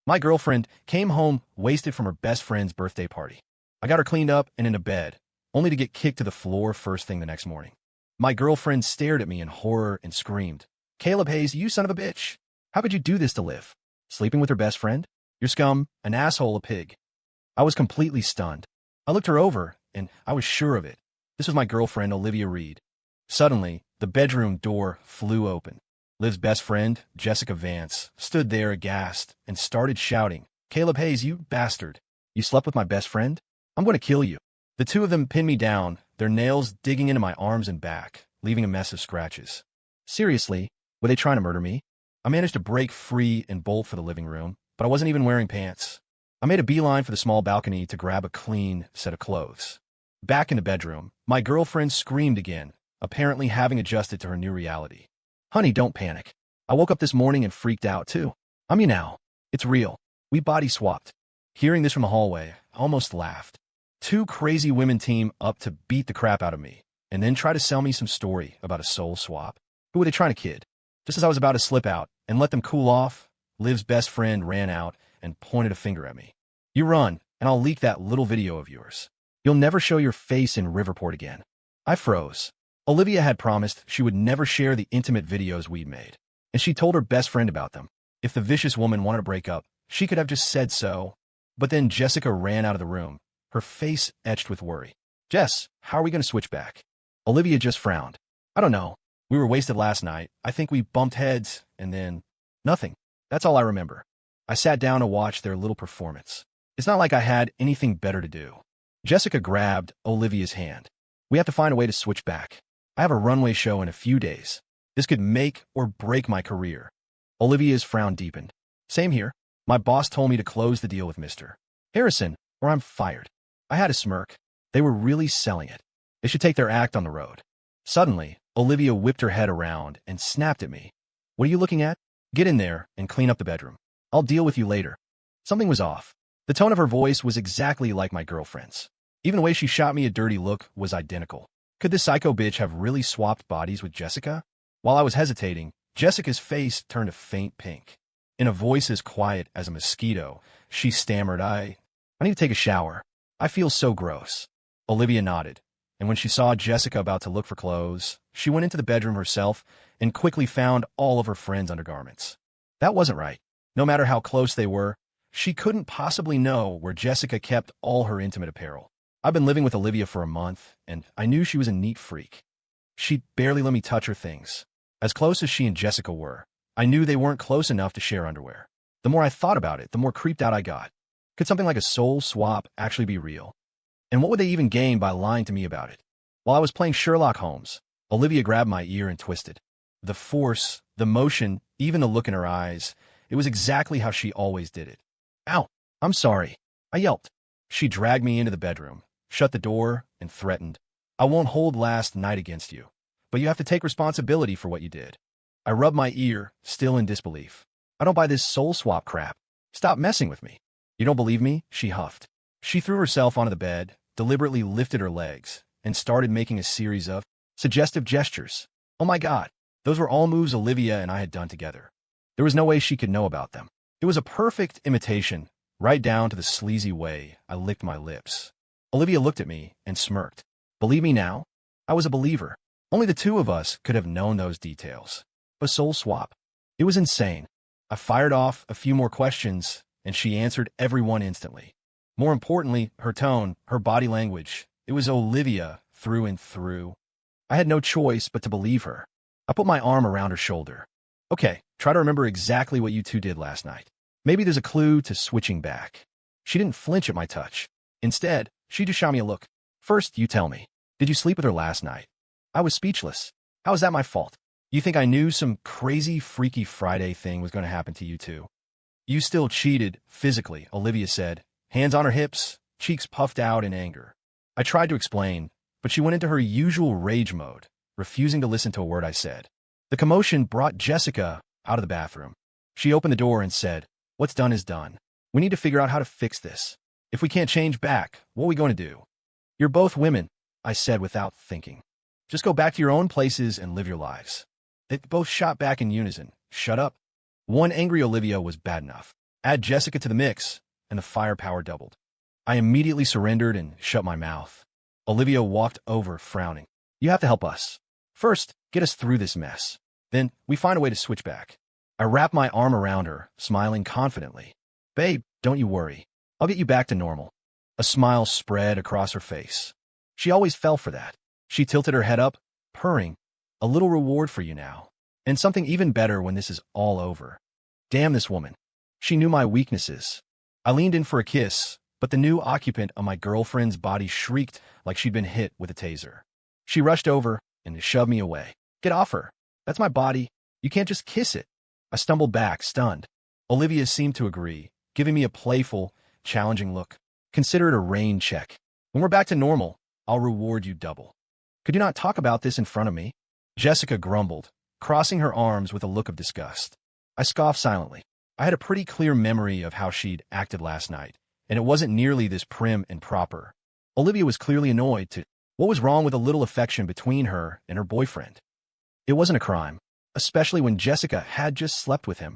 My girlfriend came home wasted from her best friend's birthday party. I got her cleaned up and into bed, only to get kicked to the floor first thing the next morning. My girlfriend stared at me in horror and screamed, "Caleb Hayes, you son of a bitch! How could you do this to live? Sleeping with her best friend? You're scum, an asshole, a pig." I was completely stunned. I looked her over, and I was sure of it. This was my girlfriend, Olivia Reed. Suddenly, the bedroom door flew open. Liv's best friend, Jessica Vance, stood there aghast and started shouting, "Caleb Hayes, you bastard! You slept with my best friend? I'm going to kill you." The two of them pinned me down, their nails digging into my arms and back, leaving a mess of scratches. Seriously, were they trying to murder me? I managed to break free and bolt for the living room, but I wasn't even wearing pants. I made a beeline for the small balcony to grab a clean set of clothes. Back in the bedroom, my girlfriend screamed again, apparently having adjusted to her new reality. "Honey, don't panic. I woke up this morning and freaked out, too. I'm you now. It's real. We body swapped." Hearing this from the hallway, I almost laughed. Two crazy women team up to beat the crap out of me, and then try to sell me some story about a soul swap. Who were they trying to kid? Just as I was about to slip out and let them cool off, Liv's best friend ran out and pointed a finger at me. "You run, and I'll leak that little video of yours. You'll never show your face in Riverport again." I froze. Olivia had promised she would never share the intimate videos we'd made, and she told her best friend about them. If the vicious woman wanted to break up, she could have just said so. But then Jessica ran out of the room, her face etched with worry. "Jess, how are we going to switch back?" Olivia just frowned. "I don't know. We were wasted last night. I think we bumped heads, and then nothing. That's all I remember." I sat down to watch their little performance. It's not like I had anything better to do. Jessica grabbed Olivia's hand. "We have to find a way to switch back. I have a runway show in a few days. This could make or break my career." Olivia's frown deepened. "Same here. My boss told me to close the deal with Mr. Harrison, or I'm fired." I had a smirk. They were really selling it. They should take their act on the road. Suddenly, Olivia whipped her head around and snapped at me. "What are you looking at? Get in there and clean up the bedroom. I'll deal with you later." Something was off. The tone of her voice was exactly like my girlfriend's. Even the way she shot me a dirty look was identical. Could this psycho bitch have really swapped bodies with Jessica? While I was hesitating, Jessica's face turned a faint pink. In a voice as quiet as a mosquito, she stammered, I need to take a shower. I feel so gross." Olivia nodded, and when she saw Jessica about to look for clothes, she went into the bedroom herself and quickly found all of her friends' undergarments. That wasn't right. No matter how close they were, she couldn't possibly know where Jessica kept all her intimate apparel. I've been living with Olivia for a month, and I knew she was a neat freak. She'd barely let me touch her things. As close as she and Jessica were, I knew they weren't close enough to share underwear. The more I thought about it, the more creeped out I got. Could something like a soul swap actually be real? And what would they even gain by lying to me about it? While I was playing Sherlock Holmes, Olivia grabbed my ear and twisted. The force, the motion, even the look in her eyes, it was exactly how she always did it. "Ow, I'm sorry," I yelped. She dragged me into the bedroom, shut the door, and threatened, "I won't hold last night against you, but you have to take responsibility for what you did." I rubbed my ear, still in disbelief. "I don't buy this soul swap crap. Stop messing with me." "You don't believe me?" she huffed. She threw herself onto the bed, deliberately lifted her legs, and started making a series of suggestive gestures. Oh my God, those were all moves Olivia and I had done together. There was no way she could know about them. It was a perfect imitation, right down to the sleazy way I licked my lips. Olivia looked at me and smirked. Believe me now? I was a believer. Only the two of us could have known those details. A soul swap. It was insane. I fired off a few more questions, and she answered every one instantly. More importantly, her tone, her body language. It was Olivia through and through. I had no choice but to believe her. I put my arm around her shoulder. "Okay, try to remember exactly what you two did last night. Maybe there's a clue to switching back." She didn't flinch at my touch. Instead, she just shot me a look. "First, you tell me. Did you sleep with her last night?" I was speechless. "How is that my fault? You think I knew some crazy, freaky Friday thing was going to happen to you two?" "You still cheated, physically," Olivia said, hands on her hips, cheeks puffed out in anger. I tried to explain, but she went into her usual rage mode, refusing to listen to a word I said. The commotion brought Jessica out of the bathroom. She opened the door and said, "What's done is done. We need to figure out how to fix this. If we can't change back, what are we going to do?" "You're both women," I said without thinking. "Just go back to your own places and live your lives." They both shot back in unison. "Shut up." One angry Olivia was bad enough. Add Jessica to the mix, and the firepower doubled. I immediately surrendered and shut my mouth. Olivia walked over, frowning. You have to help us. First, get us through this mess. Then, we find a way to switch back. I wrapped my arm around her, smiling confidently. Babe, don't you worry. I'll get you back to normal. A smile spread across her face. She always fell for that. She tilted her head up, purring. A little reward for you now. And something even better when this is all over. Damn this woman. She knew my weaknesses. I leaned in for a kiss, but the new occupant of my girlfriend's body shrieked like she'd been hit with a taser. She rushed over and shoved me away. Get off her. That's my body. You can't just kiss it. I stumbled back, stunned. Olivia seemed to agree, giving me a playful, challenging look. Consider it a rain check. When we're back to normal, I'll reward you double. Could you not talk about this in front of me? Jessica grumbled, crossing her arms with a look of disgust. I scoffed silently. I had a pretty clear memory of how she'd acted last night, and it wasn't nearly this prim and proper. Olivia was clearly annoyed too. What was wrong with a little affection between her and her boyfriend? It wasn't a crime, especially when Jessica had just slept with him.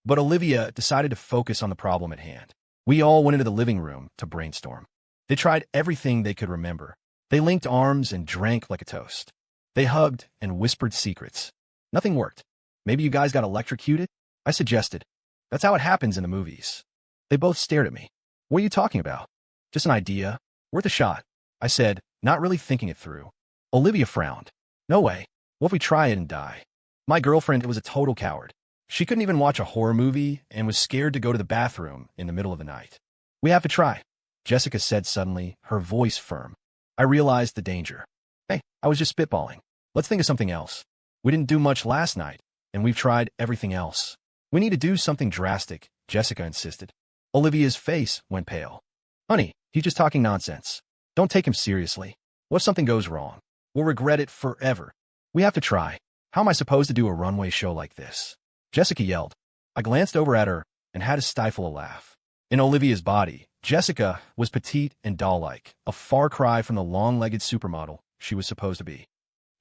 But Olivia decided to focus on the problem at hand. We all went into the living room to brainstorm. They tried everything they could remember. They linked arms and drank like a toast. They hugged and whispered secrets. Nothing worked. Maybe you guys got electrocuted? I suggested. That's how it happens in the movies. They both stared at me. What are you talking about? Just an idea. Worth a shot, I said, not really thinking it through. Olivia frowned. No way. What if we try it and die? My girlfriend was a total coward. She couldn't even watch a horror movie and was scared to go to the bathroom in the middle of the night. We have to try, Jessica said suddenly, her voice firm. I realized the danger. Hey, I was just spitballing. Let's think of something else. We didn't do much last night, and we've tried everything else. We need to do something drastic, Jessica insisted. Olivia's face went pale. Honey, he's just talking nonsense. Don't take him seriously. What if something goes wrong? We'll regret it forever. We have to try. How am I supposed to do a runway show like this? Jessica yelled. I glanced over at her and had to stifle a laugh. In Olivia's body, Jessica was petite and doll-like, a far cry from the long-legged supermodel she was supposed to be.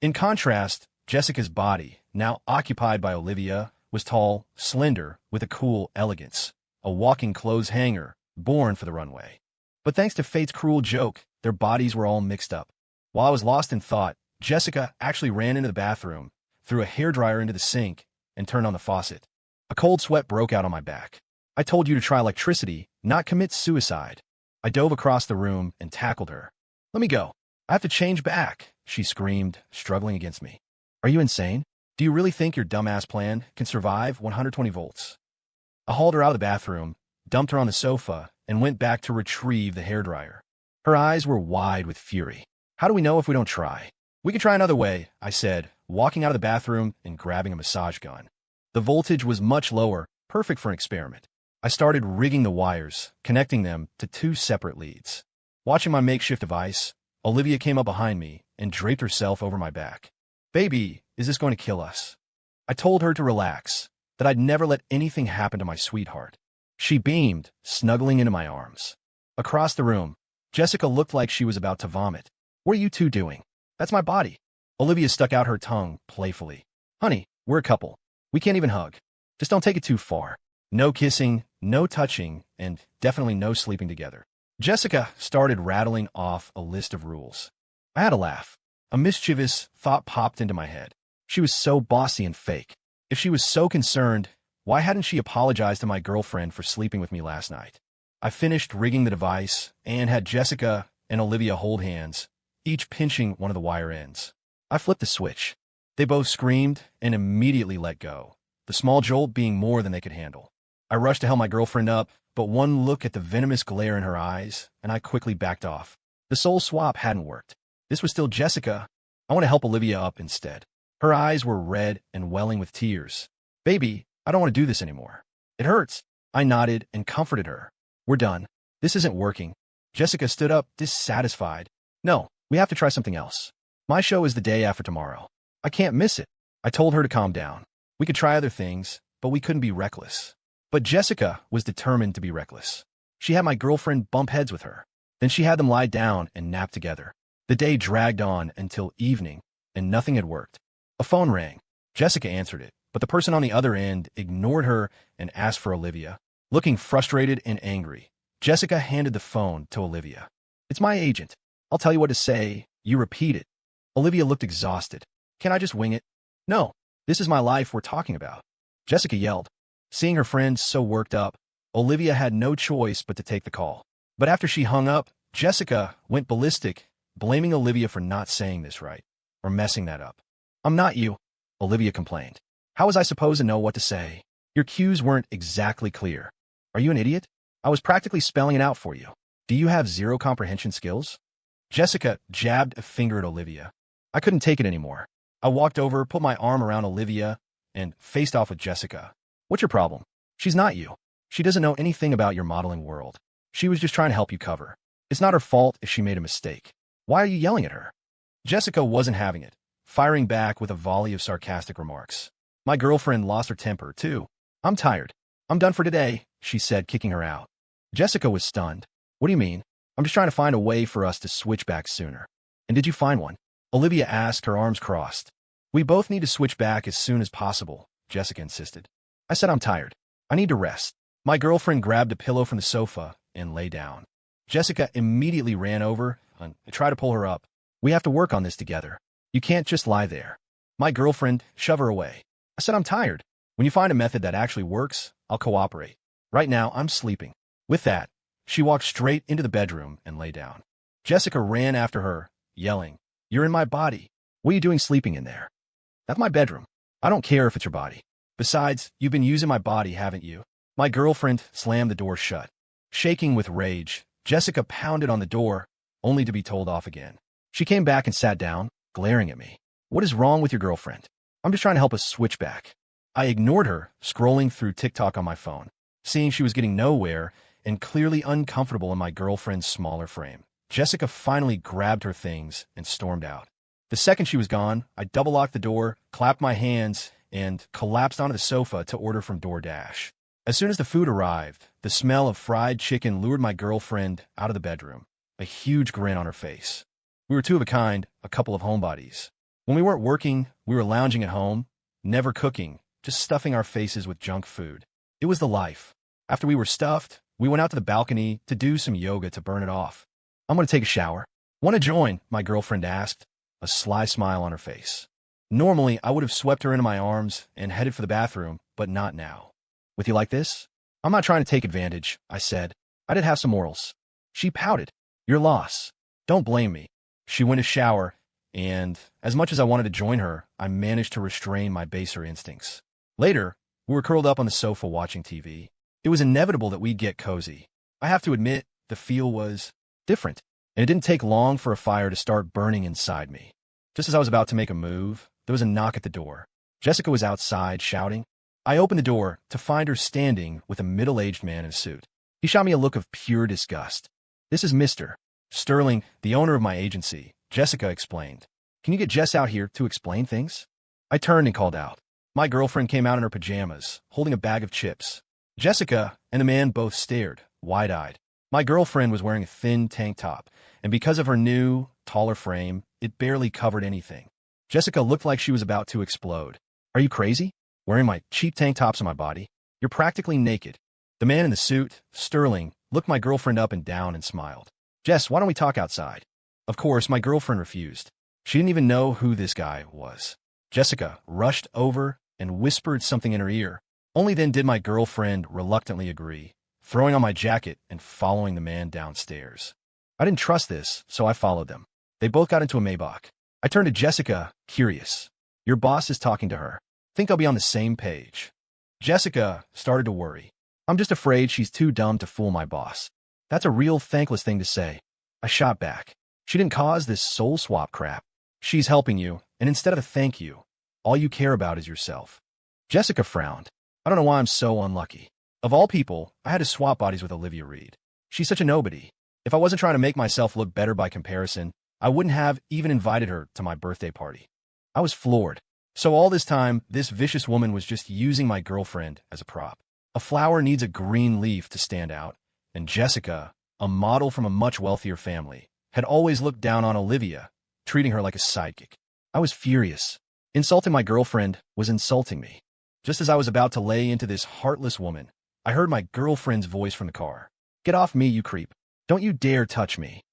In contrast, Jessica's body, now occupied by Olivia, was tall, slender, with a cool elegance, a walking clothes hanger, born for the runway. But thanks to fate's cruel joke, their bodies were all mixed up. While I was lost in thought, Jessica actually ran into the bathroom, threw a hairdryer into the sink, and turned on the faucet. A cold sweat broke out on my back. I told you to try electricity, not commit suicide. I dove across the room and tackled her. Let me go. I have to change back, she screamed, struggling against me. Are you insane? Do you really think your dumbass plan can survive 120 volts? I hauled her out of the bathroom, dumped her on the sofa, and went back to retrieve the hairdryer. Her eyes were wide with fury. How do we know if we don't try? We can try another way, I said, walking out of the bathroom and grabbing a massage gun. The voltage was much lower, perfect for an experiment. I started rigging the wires, connecting them to 2 separate leads. Watching my makeshift device, Olivia came up behind me and draped herself over my back. Baby, is this going to kill us? I told her to relax, that I'd never let anything happen to my sweetheart. She beamed, snuggling into my arms. Across the room, Jessica looked like she was about to vomit. What are you two doing? That's my body. Olivia stuck out her tongue playfully. Honey, we're a couple. We can't even hug. Just don't take it too far. No kissing, no touching, and definitely no sleeping together. Jessica started rattling off a list of rules. I had a laugh. A mischievous thought popped into my head. She was so bossy and fake. If she was so concerned, why hadn't she apologized to my girlfriend for sleeping with me last night? I finished rigging the device and had Jessica and Olivia hold hands, each pinching one of the wire ends. I flipped the switch. They both screamed and immediately let go, the small jolt being more than they could handle. I rushed to help my girlfriend up, but one look at the venomous glare in her eyes, and I quickly backed off. The soul swap hadn't worked. This was still Jessica. I want to help Olivia up instead. Her eyes were red and welling with tears. Baby, I don't want to do this anymore. It hurts. I nodded and comforted her. We're done. This isn't working. Jessica stood up, dissatisfied. No, we have to try something else. My show is the day after tomorrow. I can't miss it. I told her to calm down. We could try other things, but we couldn't be reckless. But Jessica was determined to be reckless. She had my girlfriend bump heads with her. Then she had them lie down and nap together. The day dragged on until evening, and nothing had worked. A phone rang. Jessica answered it, but the person on the other end ignored her and asked for Olivia. Looking frustrated and angry, Jessica handed the phone to Olivia. "It's my agent. I'll tell you what to say. You repeat it." Olivia looked exhausted. "Can I just wing it?" "No, this is my life we're talking about," Jessica yelled. Seeing her friend so worked up, Olivia had no choice but to take the call. But after she hung up, Jessica went ballistic, blaming Olivia for not saying this right, or messing that up. "I'm not you," Olivia complained. "How was I supposed to know what to say? Your cues weren't exactly clear. Are you an idiot? I was practically spelling it out for you. Do you have zero comprehension skills?" Jessica jabbed a finger at Olivia. I couldn't take it anymore. I walked over, put my arm around Olivia, and faced off with Jessica. "What's your problem? She's not you. She doesn't know anything about your modeling world. She was just trying to help you cover. It's not her fault if she made a mistake. Why are you yelling at her?" Jessica wasn't having it, firing back with a volley of sarcastic remarks. "My girlfriend lost her temper, too. I'm tired. I'm done for today," she said, kicking her out. Jessica was stunned. "What do you mean? I'm just trying to find a way for us to switch back sooner." "And did you find one?" Olivia asked, her arms crossed. "We both need to switch back as soon as possible," Jessica insisted. "I said I'm tired. I need to rest." My girlfriend grabbed a pillow from the sofa and lay down. Jessica immediately ran over and tried to pull her up. "We have to work on this together. You can't just lie there." My girlfriend shoved her away. "I said I'm tired. When you find a method that actually works, I'll cooperate. Right now, I'm sleeping." With that, she walked straight into the bedroom and lay down. Jessica ran after her, yelling, "You're in my body. What are you doing sleeping in there?" "That's my bedroom. I don't care if it's your body. Besides, you've been using my body, haven't you?" My girlfriend slammed the door shut. Shaking with rage, Jessica pounded on the door, only to be told off again. She came back and sat down, glaring at me. "What is wrong with your girlfriend? I'm just trying to help us switch back." I ignored her, scrolling through TikTok on my phone. Seeing she was getting nowhere and clearly uncomfortable in my girlfriend's smaller frame, Jessica finally grabbed her things and stormed out. The second she was gone, I double-locked the door, clapped my hands, and collapsed onto the sofa to order from DoorDash. As soon as the food arrived, the smell of fried chicken lured my girlfriend out of the bedroom, a huge grin on her face. We were two of a kind, a couple of homebodies. When we weren't working, we were lounging at home, never cooking, just stuffing our faces with junk food. It was the life. After we were stuffed, we went out to the balcony to do some yoga to burn it off. "I'm going to take a shower." "Want to join?" my girlfriend asked, a sly smile on her face. Normally, I would have swept her into my arms and headed for the bathroom, but not now. "With you like this?" "I'm not trying to take advantage," I said. "I did have some morals." She pouted. "Your loss. Don't blame me." She went to shower, and as much as I wanted to join her, I managed to restrain my baser instincts. Later, we were curled up on the sofa watching TV. It was inevitable that we'd get cozy. I have to admit, the feel was different, and it didn't take long for a fire to start burning inside me. Just as I was about to make a move, there was a knock at the door. Jessica was outside, shouting. I opened the door to find her standing with a middle-aged man in a suit. He shot me a look of pure disgust. "This is Mr. Sterling, the owner of my agency," Jessica explained. "Can you get Jess out here to explain things?" I turned and called out. My girlfriend came out in her pajamas, holding a bag of chips. Jessica and the man both stared, wide-eyed. My girlfriend was wearing a thin tank top, and because of her new, taller frame, it barely covered anything. Jessica looked like she was about to explode. "Are you crazy? Wearing my cheap tank tops on my body? You're practically naked." The man in the suit, Sterling, looked my girlfriend up and down and smiled. "Jess, why don't we talk outside?" Of course, my girlfriend refused. She didn't even know who this guy was. Jessica rushed over and whispered something in her ear. Only then did my girlfriend reluctantly agree, throwing on my jacket and following the man downstairs. I didn't trust this, so I followed them. They both got into a Maybach. I turned to Jessica, curious. "Your boss is talking to her. Think I'll be on the same page." Jessica started to worry. "I'm just afraid she's too dumb to fool my boss." "That's a real thankless thing to say." I shot back. "She didn't cause this soul swap crap. She's helping you, and instead of a thank you, all you care about is yourself." Jessica frowned. "I don't know why I'm so unlucky. Of all people, I had to swap bodies with Olivia Reed. She's such a nobody. If I wasn't trying to make myself look better by comparison, I wouldn't have even invited her to my birthday party." I was floored. So all this time, this vicious woman was just using my girlfriend as a prop. A flower needs a green leaf to stand out, and Jessica, a model from a much wealthier family, had always looked down on Olivia, treating her like a sidekick. I was furious. Insulting my girlfriend was insulting me. Just as I was about to lay into this heartless woman, I heard my girlfriend's voice from the car. Get off me, you creep. Don't you dare touch me.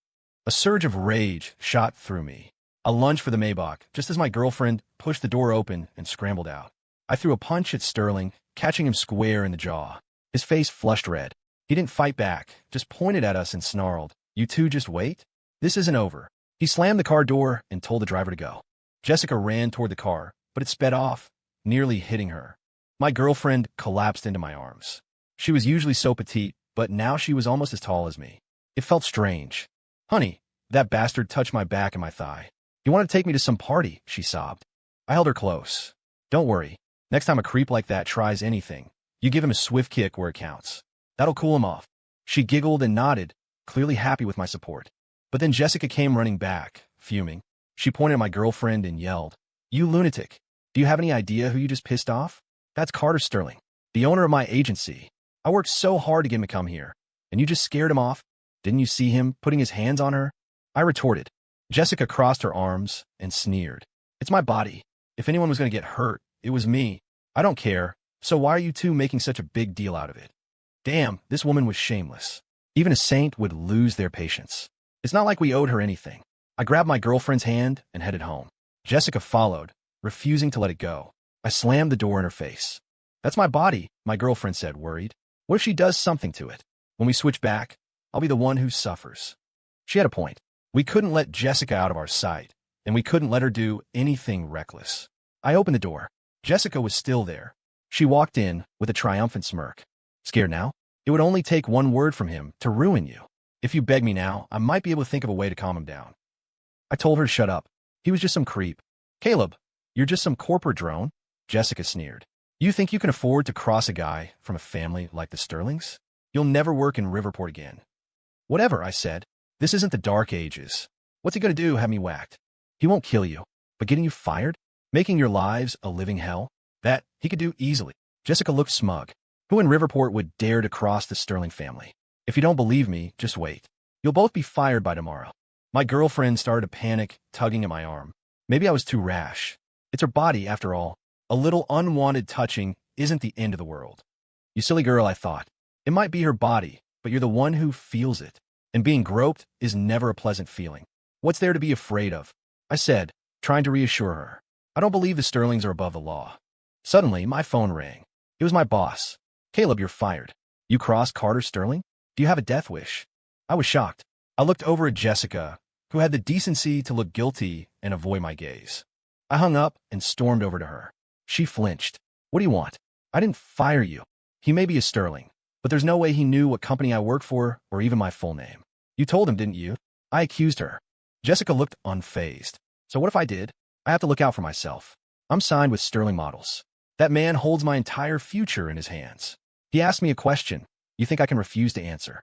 A surge of rage shot through me. I lunged for the Maybach, just as my girlfriend pushed the door open and scrambled out. I threw a punch at Sterling, catching him square in the jaw. His face flushed red. He didn't fight back, just pointed at us and snarled, "You two just wait? This isn't over." He slammed the car door and told the driver to go. Jessica ran toward the car, but it sped off, nearly hitting her. My girlfriend collapsed into my arms. She was usually so petite, but now she was almost as tall as me. It felt strange. "Honey," that bastard touched my back and my thigh. "You want to take me to some party?" she sobbed. I held her close. "Don't worry. Next time a creep like that tries anything, you give him a swift kick where it counts. That'll cool him off." She giggled and nodded, clearly happy with my support. But then Jessica came running back, fuming. She pointed at my girlfriend and yelled, "You lunatic. Do you have any idea who you just pissed off? That's Carter Sterling, the owner of my agency. I worked so hard to get him to come here, and you just scared him off? Didn't you see him putting his hands on her?" I retorted. Jessica crossed her arms and sneered. "It's my body. If anyone was going to get hurt, it was me. I don't care, so why are you two making such a big deal out of it?" Damn, this woman was shameless. Even a saint would lose their patience. It's not like we owed her anything. I grabbed my girlfriend's hand and headed home. Jessica followed, refusing to let it go. I slammed the door in her face. "That's my body," my girlfriend said, worried. "What if she does something to it? When we switch back, I'll be the one who suffers." She had a point. We couldn't let Jessica out of our sight, and we couldn't let her do anything reckless. I opened the door. Jessica was still there. She walked in with a triumphant smirk. "Scared now? It would only take one word from him to ruin you. If you beg me now, I might be able to think of a way to calm him down." I told her to shut up. He was just some creep. "Caleb, you're just some corporate drone?" Jessica sneered. "You think you can afford to cross a guy from a family like the Sterlings? You'll never work in Riverport again." "Whatever," I said. "This isn't the Dark Ages. What's he going to do, have me whacked? He won't kill you, but getting you fired? Making your lives a living hell? That he could do easily." Jessica looked smug. "Who in Riverport would dare to cross the Sterling family? If you don't believe me, just wait. You'll both be fired by tomorrow." My girlfriend started to panic, tugging at my arm. Maybe I was too rash. It's her body, after all. A little unwanted touching isn't the end of the world. "You silly girl," I thought. "It might be her body, but you're the one who feels it. And being groped is never a pleasant feeling. What's there to be afraid of?" I said, trying to reassure her. "I don't believe the Sterlings are above the law." Suddenly, my phone rang. It was my boss. "Caleb, you're fired. You crossed Carter Sterling? Do you have a death wish?" I was shocked. I looked over at Jessica, who had the decency to look guilty and avoid my gaze. I hung up and stormed over to her. She flinched. "What do you want?" "I didn't fire you. He may be a Sterling, but there's no way he knew what company I work for or even my full name." "You told him, didn't you?" I accused her. Jessica looked unfazed. "So what if I did? I have to look out for myself. I'm signed with Sterling Models. That man holds my entire future in his hands. He asked me a question. You think I can refuse to answer?"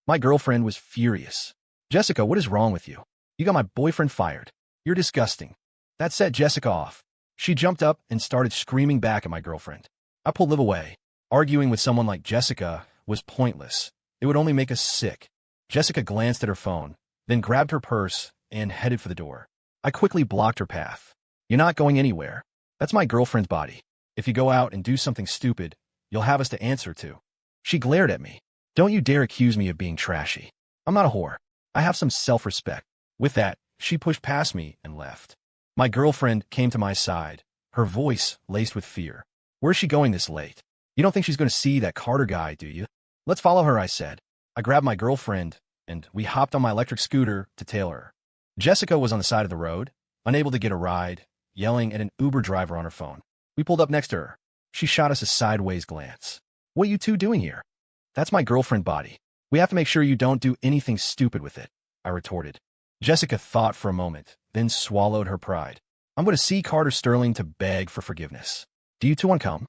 My girlfriend was furious. "Jessica, what is wrong with you? You got my boyfriend fired. You're disgusting." That set Jessica off. She jumped up and started screaming back at my girlfriend. I pulled Liv away. Arguing with someone like Jessica was pointless. It would only make us sick. Jessica glanced at her phone, then grabbed her purse and headed for the door. I quickly blocked her path. "You're not going anywhere. That's my girlfriend's body. If you go out and do something stupid, you'll have us to answer to." She glared at me. "Don't you dare accuse me of being trashy. I'm not a whore. I have some self-respect." With that, she pushed past me and left. My girlfriend came to my side, her voice laced with fear. "Where's she going this late? You don't think she's going to see that Carter guy, do you?" "Let's follow her," I said. I grabbed my girlfriend, and we hopped on my electric scooter to tail her. Jessica was on the side of the road, unable to get a ride, yelling at an Uber driver on her phone. We pulled up next to her. She shot us a sideways glance. "What are you two doing here?" "That's my girlfriend body. We have to make sure you don't do anything stupid with it," I retorted. Jessica thought for a moment, then swallowed her pride. "I'm going to see Carter Sterling to beg for forgiveness. Do you two want to come?"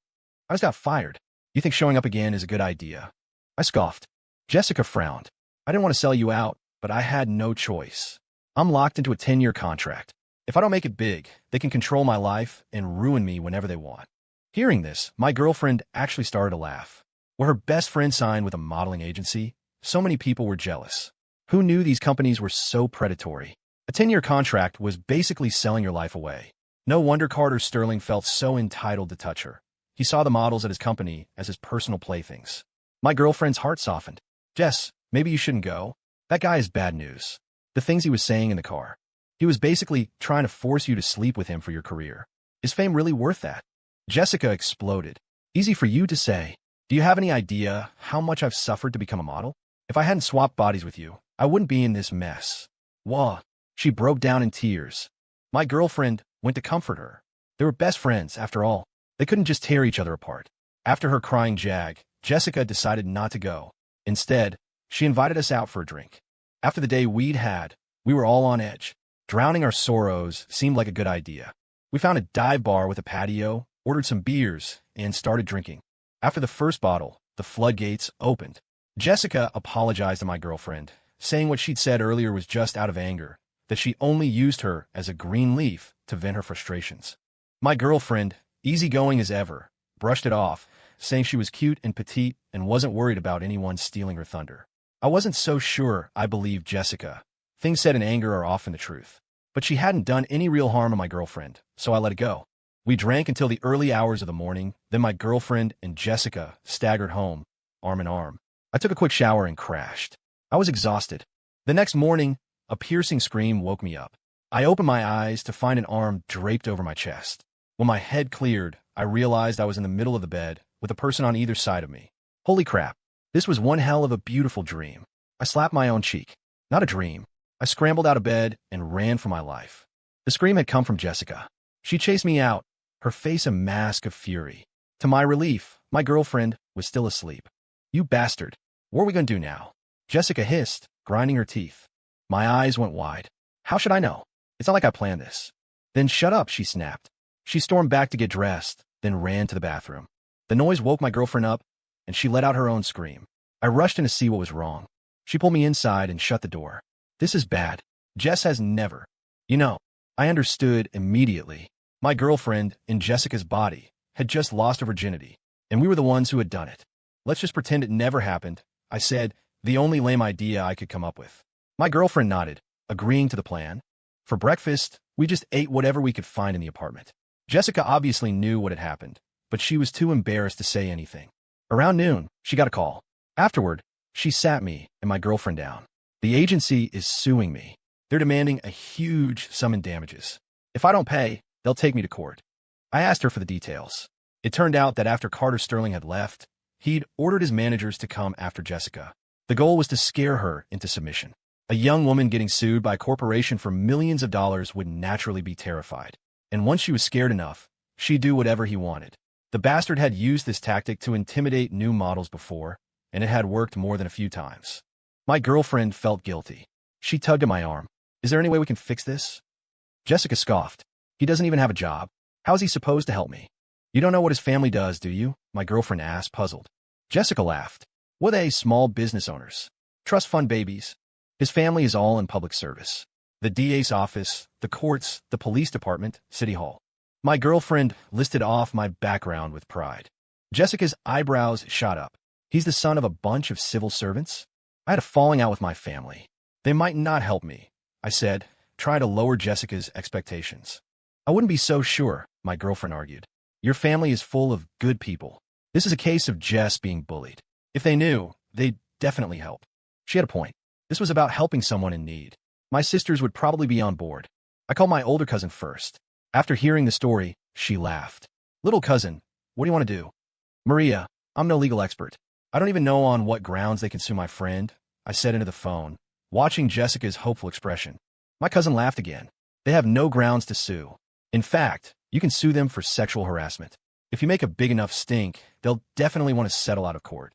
"I just got fired. You think showing up again is a good idea?" I scoffed. Jessica frowned. "I didn't want to sell you out, but I had no choice. I'm locked into a 10-year contract. If I don't make it big, they can control my life and ruin me whenever they want." Hearing this, my girlfriend actually started to laugh. Where her best friend signed with a modeling agency, so many people were jealous. Who knew these companies were so predatory? A 10-year contract was basically selling your life away. No wonder Carter Sterling felt so entitled to touch her. He saw the models at his company as his personal playthings. My girlfriend's heart softened. Jess, maybe you shouldn't go. That guy is bad news. The things he was saying in the car. He was basically trying to force you to sleep with him for your career. Is fame really worth that? Jessica exploded. Easy for you to say. Do you have any idea how much I've suffered to become a model? If I hadn't swapped bodies with you, I wouldn't be in this mess. Wah. She broke down in tears. My girlfriend went to comfort her. They were best friends, after all. They couldn't just tear each other apart. After her crying jag, Jessica decided not to go. Instead, she invited us out for a drink. After the day we'd had, we were all on edge. Drowning our sorrows seemed like a good idea. We found a dive bar with a patio, ordered some beers, and started drinking. After the first bottle, the floodgates opened. Jessica apologized to my girlfriend, saying what she'd said earlier was just out of anger, that she only used her as a green leaf to vent her frustrations. My girlfriend, easygoing as ever, brushed it off, saying she was cute and petite and wasn't worried about anyone stealing her thunder. I wasn't so sure I believed Jessica. Things said in anger are often the truth. But she hadn't done any real harm to my girlfriend, so I let it go. We drank until the early hours of the morning, then my girlfriend and Jessica staggered home, arm in arm. I took a quick shower and crashed. I was exhausted. The next morning, a piercing scream woke me up. I opened my eyes to find an arm draped over my chest. When my head cleared, I realized I was in the middle of the bed, with a person on either side of me. Holy crap. This was one hell of a beautiful dream. I slapped my own cheek. Not a dream. I scrambled out of bed and ran for my life. The scream had come from Jessica. She chased me out, her face a mask of fury. To my relief, my girlfriend was still asleep. You bastard. What are we going to do now? Jessica hissed, grinding her teeth. My eyes went wide. How should I know? It's not like I planned this. Then shut up, she snapped. She stormed back to get dressed, then ran to the bathroom. The noise woke my girlfriend up, and she let out her own scream. I rushed in to see what was wrong. She pulled me inside and shut the door. This is bad. Jess has never. I understood immediately. My girlfriend, in Jessica's body, had just lost her virginity, and we were the ones who had done it. Let's just pretend it never happened, I said, the only lame idea I could come up with. My girlfriend nodded, agreeing to the plan. For breakfast, we just ate whatever we could find in the apartment. Jessica obviously knew what had happened, but she was too embarrassed to say anything. Around noon, she got a call. Afterward, she sat me and my girlfriend down. The agency is suing me. They're demanding a huge sum in damages. If I don't pay, they'll take me to court. I asked her for the details. It turned out that after Carter Sterling had left, he'd ordered his managers to come after Jessica. The goal was to scare her into submission. A young woman getting sued by a corporation for millions of dollars would naturally be terrified. And once she was scared enough, she'd do whatever he wanted. The bastard had used this tactic to intimidate new models before, and it had worked more than a few times. My girlfriend felt guilty. She tugged at my arm. Is there any way we can fix this? Jessica scoffed. He doesn't even have a job. How is he supposed to help me? You don't know what his family does, do you? My girlfriend asked, puzzled. Jessica laughed. What are they, small business owners? Trust fund babies. His family is all in public service. The DA's office, the courts, the police department, City Hall. My girlfriend listed off my background with pride. Jessica's eyebrows shot up. He's the son of a bunch of civil servants? I had a falling out with my family. They might not help me, I said, trying to lower Jessica's expectations. I wouldn't be so sure, my girlfriend argued. Your family is full of good people. This is a case of Jess being bullied. If they knew, they'd definitely help. She had a point. This was about helping someone in need. My sisters would probably be on board. I called my older cousin first. After hearing the story, she laughed. Little cousin, what do you want to do? Maria, I'm no legal expert. I don't even know on what grounds they can sue my friend, I said into the phone, watching Jessica's hopeful expression. My cousin laughed again. They have no grounds to sue. In fact, you can sue them for sexual harassment. If you make a big enough stink, they'll definitely want to settle out of court.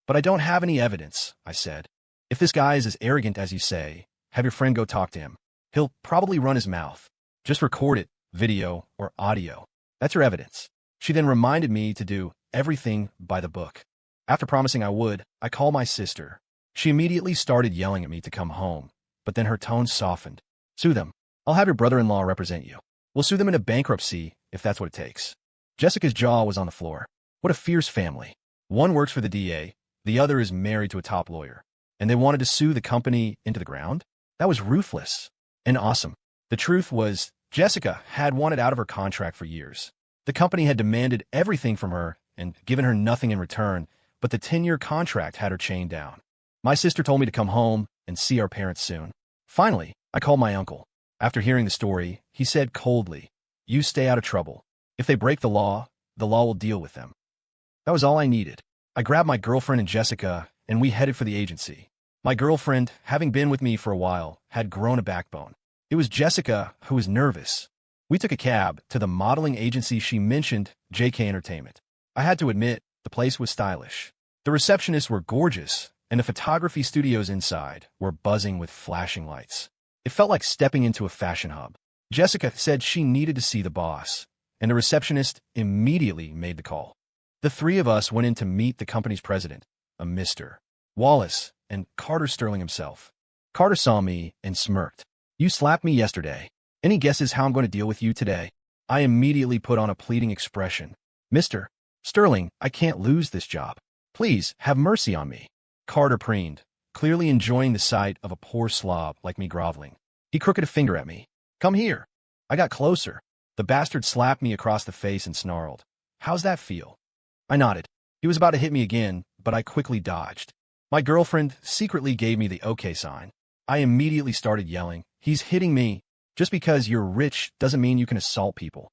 But I don't have any evidence, I said. If this guy is as arrogant as you say, have your friend go talk to him. He'll probably run his mouth. Just record it, video or audio. That's your evidence. She then reminded me to do everything by the book. After promising I would, I called my sister. She immediately started yelling at me to come home, but then her tone softened. Sue them. I'll have your brother-in-law represent you. We'll sue them into bankruptcy if that's what it takes. Jessica's jaw was on the floor. What a fierce family. One works for the DA, the other is married to a top lawyer. And they wanted to sue the company into the ground? That was ruthless and awesome. The truth was, Jessica had wanted out of her contract for years. The company had demanded everything from her and given her nothing in return, but the 10-year contract had her chained down. My sister told me to come home and see our parents soon. Finally, I called my uncle. After hearing the story, he said coldly, "You stay out of trouble. If they break the law will deal with them." That was all I needed. I grabbed my girlfriend and Jessica, and we headed for the agency. My girlfriend, having been with me for a while, had grown a backbone. It was Jessica who was nervous. We took a cab to the modeling agency she mentioned, JK Entertainment. I had to admit, the place was stylish. The receptionists were gorgeous, and the photography studios inside were buzzing with flashing lights. It felt like stepping into a fashion hub. Jessica said she needed to see the boss, and the receptionist immediately made the call. The three of us went in to meet the company's president, a Mr. Wallace, and Carter Sterling himself. Carter saw me and smirked. "You slapped me yesterday. Any guesses how I'm going to deal with you today?" I immediately put on a pleading expression. "Mr. Sterling, I can't lose this job. Please, have mercy on me." Carter preened, clearly enjoying the sight of a poor slob like me groveling. He crooked a finger at me. "Come here." I got closer. The bastard slapped me across the face and snarled, "How's that feel?" I nodded. He was about to hit me again, but I quickly dodged. My girlfriend secretly gave me the okay sign. I immediately started yelling, "He's hitting me. Just because you're rich doesn't mean you can assault people."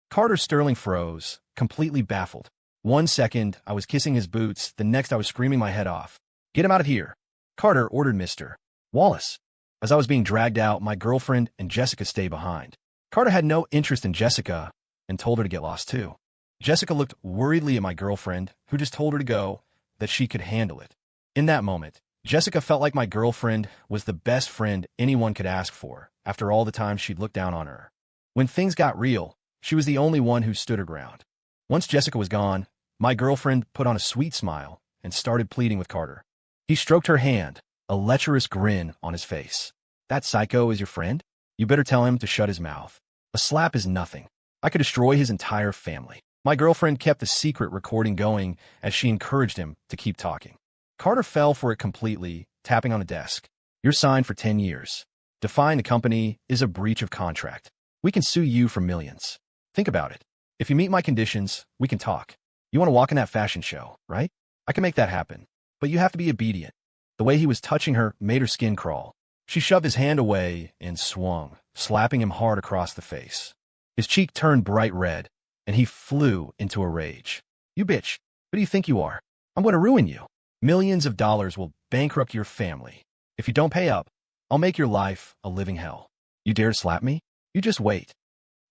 Carter Sterling froze, completely baffled. 1 second, I was kissing his boots. The next, I was screaming my head off. "Get him out of here." Carter ordered Mr. Wallace. As I was being dragged out, my girlfriend and Jessica stayed behind. Carter had no interest in Jessica and told her to get lost too. Jessica looked worriedly at my girlfriend, who just told her to go, that she could handle it. In that moment, Jessica felt like my girlfriend was the best friend anyone could ask for, after all the time she'd looked down on her. When things got real, she was the only one who stood her ground. Once Jessica was gone, my girlfriend put on a sweet smile and started pleading with Carter. He stroked her hand, a lecherous grin on his face. "That psycho is your friend? You better tell him to shut his mouth. A slap is nothing. I could destroy his entire family." My girlfriend kept the secret recording going as she encouraged him to keep talking. Carter fell for it completely, tapping on the desk. "You're signed for 10 years. Defying the company is a breach of contract. We can sue you for millions. Think about it. If you meet my conditions, we can talk. You want to walk in that fashion show, right? I can make that happen. But you have to be obedient." The way he was touching her made her skin crawl. She shoved his hand away and swung, slapping him hard across the face. His cheek turned bright red, and he flew into a rage. "You bitch, who do you think you are? I'm going to ruin you. Millions of dollars will bankrupt your family. If you don't pay up, I'll make your life a living hell. You dare to slap me? You just wait."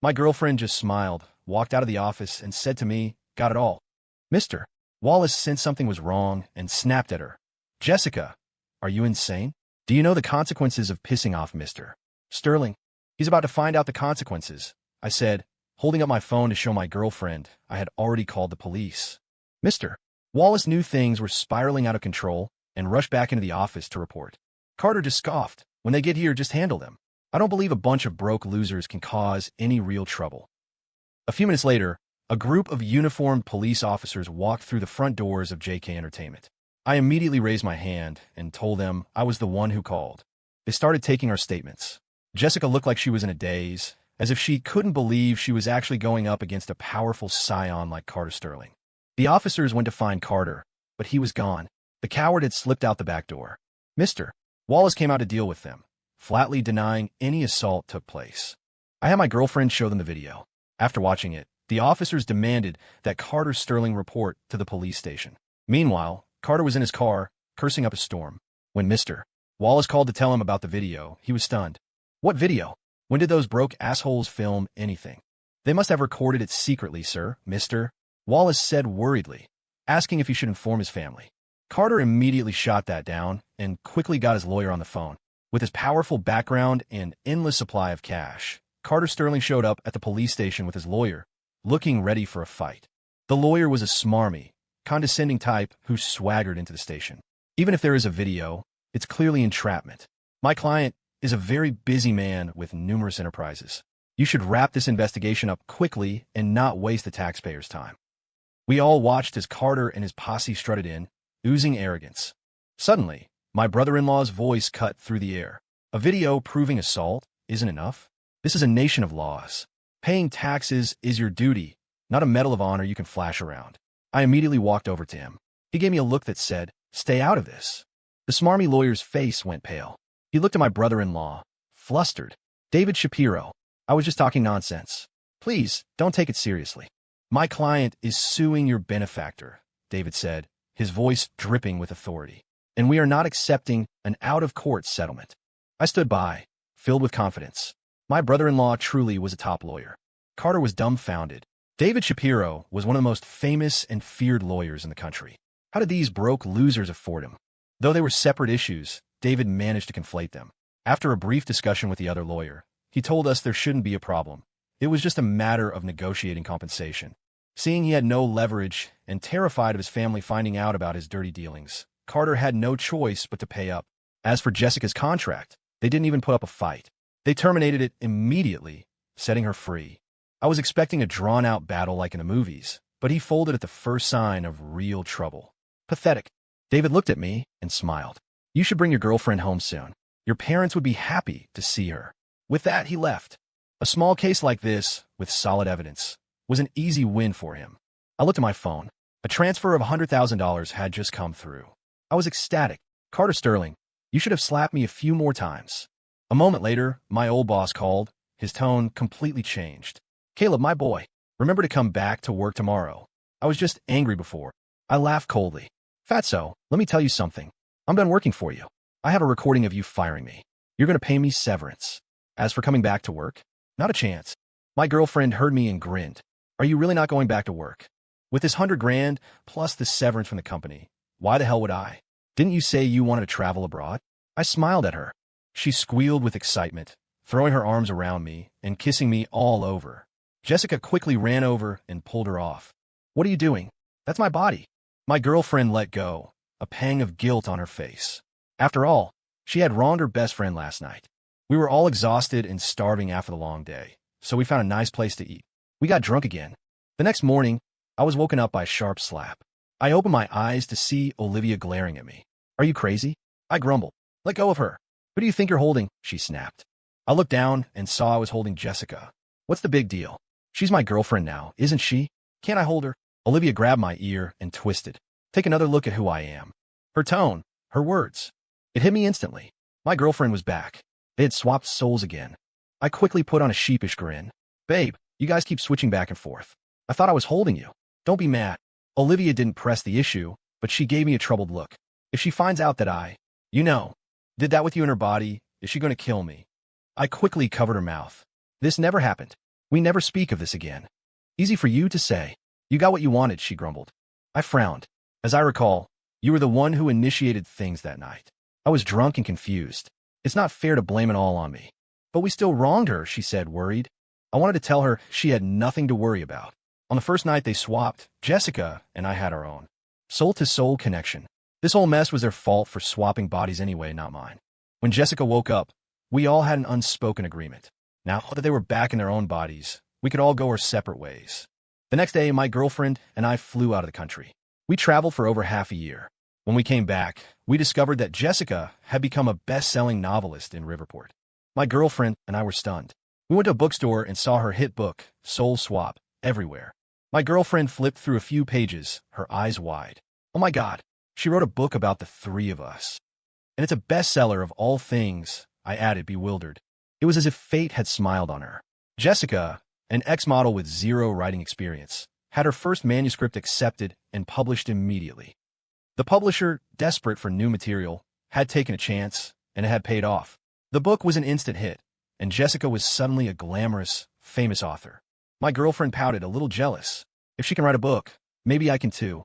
My girlfriend just smiled, walked out of the office, and said to me, "Got it all." Mr. Wallace sensed something was wrong and snapped at her. "Jessica, are you insane? Do you know the consequences of pissing off Mr. Sterling?" "He's about to find out the consequences," I said, holding up my phone to show my girlfriend I had already called the police. Mr. Wallace knew things were spiraling out of control and rushed back into the office to report. Carter just scoffed. "When they get here, just handle them. I don't believe a bunch of broke losers can cause any real trouble." A few minutes later, a group of uniformed police officers walked through the front doors of JK Entertainment. I immediately raised my hand and told them I was the one who called. They started taking our statements. Jessica looked like she was in a daze, as if she couldn't believe she was actually going up against a powerful scion like Carter Sterling. The officers went to find Carter, but he was gone. The coward had slipped out the back door. Mr. Wallace came out to deal with them, flatly denying any assault took place. I had my girlfriend show them the video. After watching it, the officers demanded that Carter Sterling report to the police station. Meanwhile, Carter was in his car, cursing up a storm. When Mr. Wallace called to tell him about the video, he was stunned. "What video? When did those broke assholes film anything?" "They must have recorded it secretly, sir," Mr. Wallace said worriedly, asking if he should inform his family. Carter immediately shot that down and quickly got his lawyer on the phone. With his powerful background and endless supply of cash, Carter Sterling showed up at the police station with his lawyer, looking ready for a fight. The lawyer was a smarmy, condescending type who swaggered into the station. "Even if there is a video, it's clearly entrapment. My client is a very busy man with numerous enterprises. You should wrap this investigation up quickly and not waste the taxpayers' time." We all watched as Carter and his posse strutted in, oozing arrogance. Suddenly, my brother-in-law's voice cut through the air. "A video proving assault isn't enough? This is a nation of laws. Paying taxes is your duty, not a medal of honor you can flash around." I immediately walked over to him. He gave me a look that said, "Stay out of this." The smarmy lawyer's face went pale. He looked at my brother-in-law, flustered. "David Shapiro, I was just talking nonsense. Please, don't take it seriously." "My client is suing your benefactor," David said, his voice dripping with authority. "And we are not accepting an out-of-court settlement." I stood by, filled with confidence. My brother-in-law truly was a top lawyer. Carter was dumbfounded. David Shapiro was one of the most famous and feared lawyers in the country. How did these broke losers afford him? Though they were separate issues, David managed to conflate them. After a brief discussion with the other lawyer, he told us there shouldn't be a problem. It was just a matter of negotiating compensation. Seeing he had no leverage and terrified of his family finding out about his dirty dealings, Carter had no choice but to pay up. As for Jessica's contract, they didn't even put up a fight. They terminated it immediately, setting her free. I was expecting a drawn-out battle like in the movies, but he folded at the first sign of real trouble. Pathetic. David looked at me and smiled. "You should bring your girlfriend home soon. Your parents would be happy to see her." With that, he left. A small case like this, with solid evidence, was an easy win for him. I looked at my phone. A transfer of $100,000 had just come through. I was ecstatic. "Carter Sterling, you should have slapped me a few more times." A moment later, my old boss called. His tone completely changed. "Caleb, my boy, remember to come back to work tomorrow." I was just angry before. I laughed coldly. "Fatso, let me tell you something. I'm done working for you. I have a recording of you firing me. You're going to pay me severance. As for coming back to work, not a chance." My girlfriend heard me and grinned. "Are you really not going back to work? With this $100,000 plus the severance from the company, why the hell would I? Didn't you say you wanted to travel abroad?" I smiled at her. She squealed with excitement, throwing her arms around me and kissing me all over. Jessica quickly ran over and pulled her off. "What are you doing? That's my body." My girlfriend let go, a pang of guilt on her face. After all, she had wronged her best friend last night. We were all exhausted and starving after the long day, so we found a nice place to eat. We got drunk again. The next morning, I was woken up by a sharp slap. I opened my eyes to see Olivia glaring at me. "Are you crazy?" I grumbled. "Let go of her." "Who do you think you're holding?" she snapped. I looked down and saw I was holding Jessica. "What's the big deal? She's my girlfriend now, isn't she? Can't I hold her?" Olivia grabbed my ear and twisted. "Take another look at who I am." Her tone, her words. It hit me instantly. My girlfriend was back. They had swapped souls again. I quickly put on a sheepish grin. "Babe, you guys keep switching back and forth. I thought I was holding you. Don't be mad." Olivia didn't press the issue, but she gave me a troubled look. "If she finds out that I, did that with you in her body, is she going to kill me?" I quickly covered her mouth. "This never happened. We never speak of this again." "Easy for you to say. You got what you wanted," she grumbled. I frowned. "As I recall, you were the one who initiated things that night." I was drunk and confused. "It's not fair to blame it all on me." "But we still wronged her," she said, worried. I wanted to tell her she had nothing to worry about. On the first night they swapped, Jessica and I had our own soul-to-soul connection. This whole mess was their fault for swapping bodies anyway, not mine. When Jessica woke up, we all had an unspoken agreement. Now that they were back in their own bodies, we could all go our separate ways. The next day, my girlfriend and I flew out of the country. We traveled for over half a year. When we came back, we discovered that Jessica had become a best-selling novelist in Riverport. My girlfriend and I were stunned. We went to a bookstore and saw her hit book, Soul Swap, everywhere. My girlfriend flipped through a few pages, her eyes wide. "Oh my God, she wrote a book about the three of us. And it's a bestseller of all things," I added, bewildered. It was as if fate had smiled on her. Jessica, an ex-model with zero writing experience, had her first manuscript accepted and published immediately. The publisher, desperate for new material, had taken a chance, and it had paid off. The book was an instant hit, and Jessica was suddenly a glamorous, famous author. My girlfriend pouted, a little jealous. "If she can write a book, maybe I can too."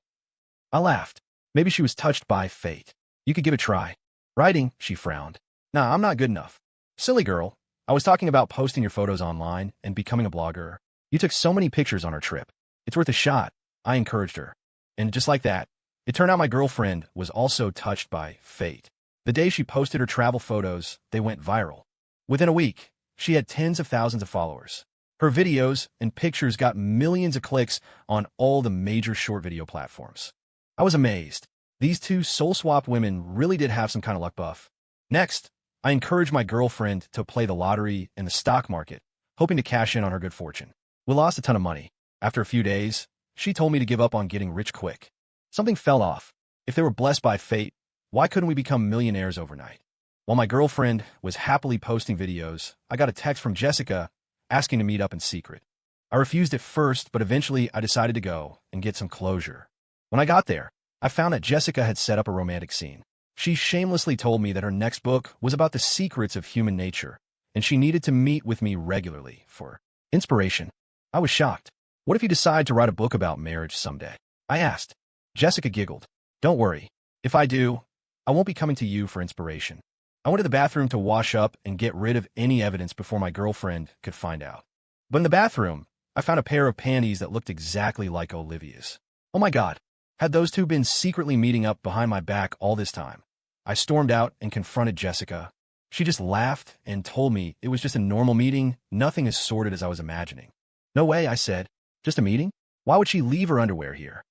I laughed. Maybe she was touched by fate. "You could give it a try." "Writing," she frowned. "Nah, I'm not good enough." "Silly girl. I was talking about posting your photos online and becoming a blogger. You took so many pictures on our trip. It's worth a shot," I encouraged her. And just like that, it turned out my girlfriend was also touched by fate. The day she posted her travel photos, they went viral. Within a week, she had tens of thousands of followers. Her videos and pictures got millions of clicks on all the major short video platforms. I was amazed. These two soul-swap women really did have some kind of luck buff. Next, I encouraged my girlfriend to play the lottery and the stock market, hoping to cash in on her good fortune. We lost a ton of money. After a few days, she told me to give up on getting rich quick. Something fell off. If they were blessed by fate, why couldn't we become millionaires overnight? While my girlfriend was happily posting videos, I got a text from Jessica asking to meet up in secret. I refused at first, but eventually I decided to go and get some closure. When I got there, I found that Jessica had set up a romantic scene. She shamelessly told me that her next book was about the secrets of human nature, and she needed to meet with me regularly for inspiration. I was shocked. What if you decide to write a book about marriage someday? I asked. Jessica giggled. Don't worry. If I do, I won't be coming to you for inspiration. I went to the bathroom to wash up and get rid of any evidence before my girlfriend could find out. But in the bathroom, I found a pair of panties that looked exactly like Olivia's. Oh my God, had those two been secretly meeting up behind my back all this time? I stormed out and confronted Jessica. She just laughed and told me it was just a normal meeting, nothing as sordid as I was imagining. No way, I said. Just a meeting? Why would she leave her underwear here?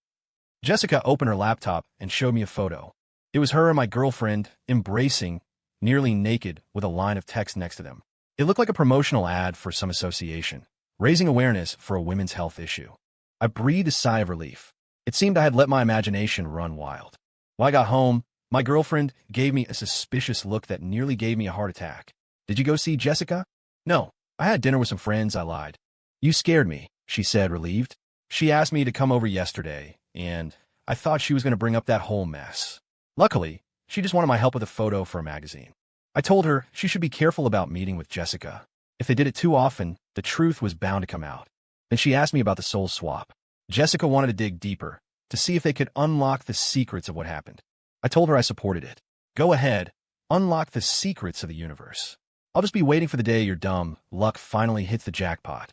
Jessica opened her laptop and showed me a photo. It was her and my girlfriend embracing, nearly naked, with a line of text next to them. It looked like a promotional ad for some association, raising awareness for a women's health issue. I breathed a sigh of relief. It seemed I had let my imagination run wild. When I got home, my girlfriend gave me a suspicious look that nearly gave me a heart attack. Did you go see Jessica? No, I had dinner with some friends, I lied. You scared me, she said, relieved. She asked me to come over yesterday, and I thought she was going to bring up that whole mess. Luckily, she just wanted my help with a photo for a magazine. I told her she should be careful about meeting with Jessica. If they did it too often, the truth was bound to come out. Then she asked me about the soul swap. Jessica wanted to dig deeper, to see if they could unlock the secrets of what happened. I told her I supported it. Go ahead, unlock the secrets of the universe. I'll just be waiting for the day your dumb luck finally hits the jackpot.